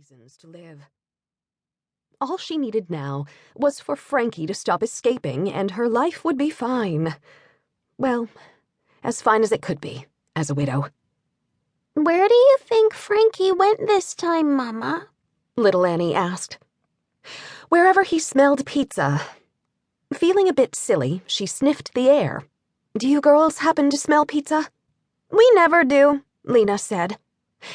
reasons to live. All she needed now was for Frankie to stop escaping, and her life would be fine. Well, as fine as it could be, as a widow. "Where do you think Frankie went this time, Mama?" Little Annie asked. Wherever he smelled pizza. Feeling a bit silly, she sniffed the air. Do you girls happen to smell pizza? "We never do," Lena said.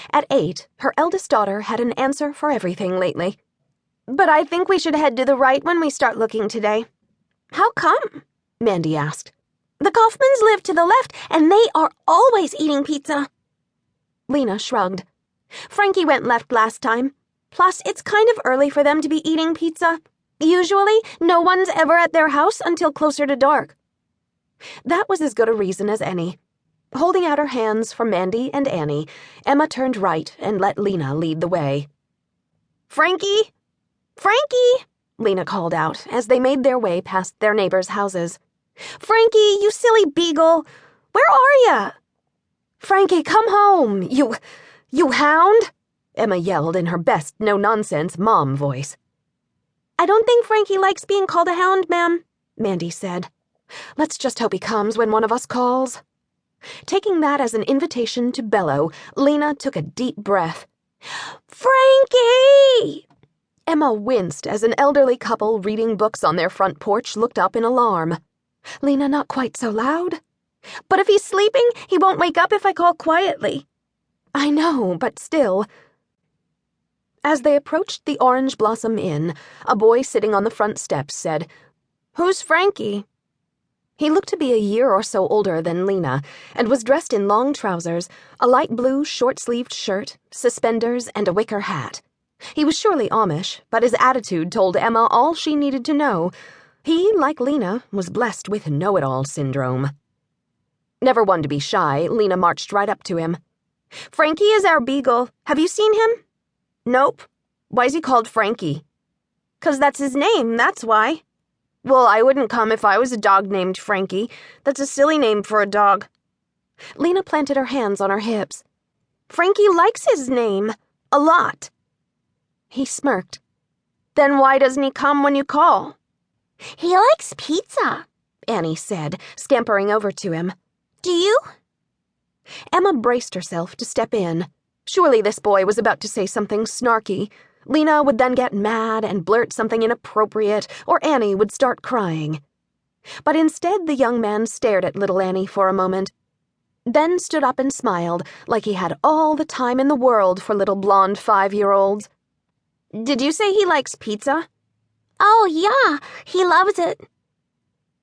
At 8, her eldest daughter had an answer for everything lately. "But I think we should head to the right when we start looking today." "How come?" Mandy asked. "The Kaufmans live to the left, and they are always eating pizza." Lena shrugged. "Frankie went left last time. Plus, it's kind of early for them to be eating pizza. Usually, no one's ever at their house until closer to dark." That was as good a reason as any. Holding out her hands for Mandy and Annie, Emma turned right and let Lena lead the way. "Frankie! Frankie!" Lena called out as they made their way past their neighbors' houses. "Frankie, you silly beagle! Where are ya?" "Frankie, come home, you hound!" Emma yelled in her best no-nonsense mom voice. "I don't think Frankie likes being called a hound, ma'am," Mandy said. "Let's just hope he comes when one of us calls." Taking that as an invitation to bellow, Lena took a deep breath. "Frankie!" Emma winced as an elderly couple reading books on their front porch looked up in alarm. "Lena, not quite so loud." "But if he's sleeping, he won't wake up if I call quietly." "I know, but still." As they approached the Orange Blossom Inn, a boy sitting on the front steps said, "Who's Frankie?" He looked to be a year or so older than Lena, and was dressed in long trousers, a light blue short-sleeved shirt, suspenders, and a wicker hat. He was surely Amish, but his attitude told Emma all she needed to know. He, like Lena, was blessed with know-it-all syndrome. Never one to be shy, Lena marched right up to him. "Frankie is our beagle. Have you seen him?" "Nope. Why's he called Frankie?" "'Cause that's his name, that's why." "Well, I wouldn't come if I was a dog named Frankie. That's a silly name for a dog." Lena planted her hands on her hips. "Frankie likes his name. A lot." He smirked. "Then why doesn't he come when you call?" "He likes pizza," Annie said, scampering over to him. "Do you?" Emma braced herself to step in. Surely this boy was about to say something snarky. Lena would then get mad and blurt something inappropriate, or Annie would start crying. But instead the young man stared at little Annie for a moment, then stood up and smiled like he had all the time in the world for little blonde 5-year-olds. "Did you say he likes pizza?" "Oh, yeah, he loves it."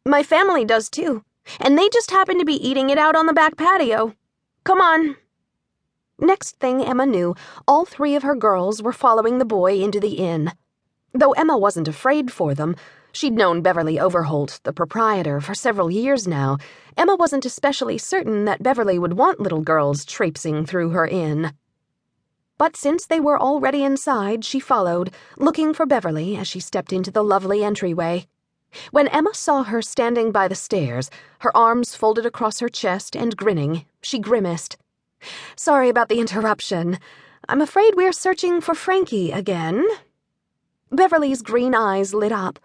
"My family does too, and they just happen to be eating it out on the back patio. Come on." Next thing Emma knew, all 3 of her girls were following the boy into the inn. Though Emma wasn't afraid for them, she'd known Beverly Overholt, the proprietor, for several years now. Emma wasn't especially certain that Beverly would want little girls traipsing through her inn. But since they were already inside, she followed, looking for Beverly as she stepped into the lovely entryway. When Emma saw her standing by the stairs, her arms folded across her chest and grinning, she grimaced. "Sorry about the interruption. I'm afraid we're searching for Frankie again." Beverly's green eyes lit up.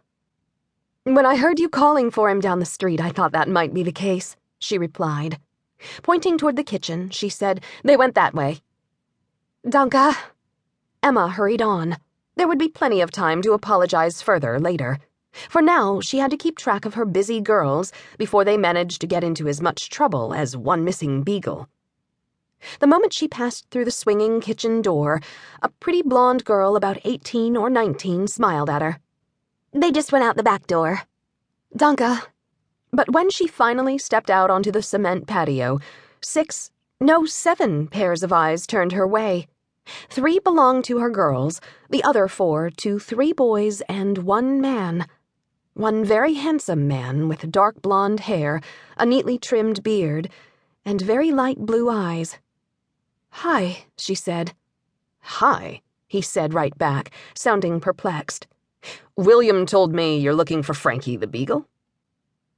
"When I heard you calling for him down the street, I thought that might be the case," she replied. Pointing toward the kitchen, she said, "They went that way." "Danke." Emma hurried on. There would be plenty of time to apologize further later. For now, she had to keep track of her busy girls before they managed to get into as much trouble as one missing beagle. The moment she passed through the swinging kitchen door, a pretty blonde girl about 18 or 19 smiled at her. "They just went out the back door." "Danke." But when she finally stepped out onto the cement patio, 7 pairs of eyes turned her way. 3 belonged to her girls, the other 4 to 3 boys and 1 man. One very handsome man with dark blonde hair, a neatly trimmed beard, and very light blue eyes. "Hi," she said. "Hi," he said right back, sounding perplexed. "William told me you're looking for Frankie the Beagle?"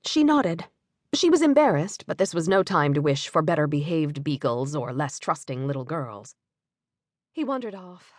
She nodded. She was embarrassed, but this was no time to wish for better-behaved beagles or less trusting little girls. He wandered off.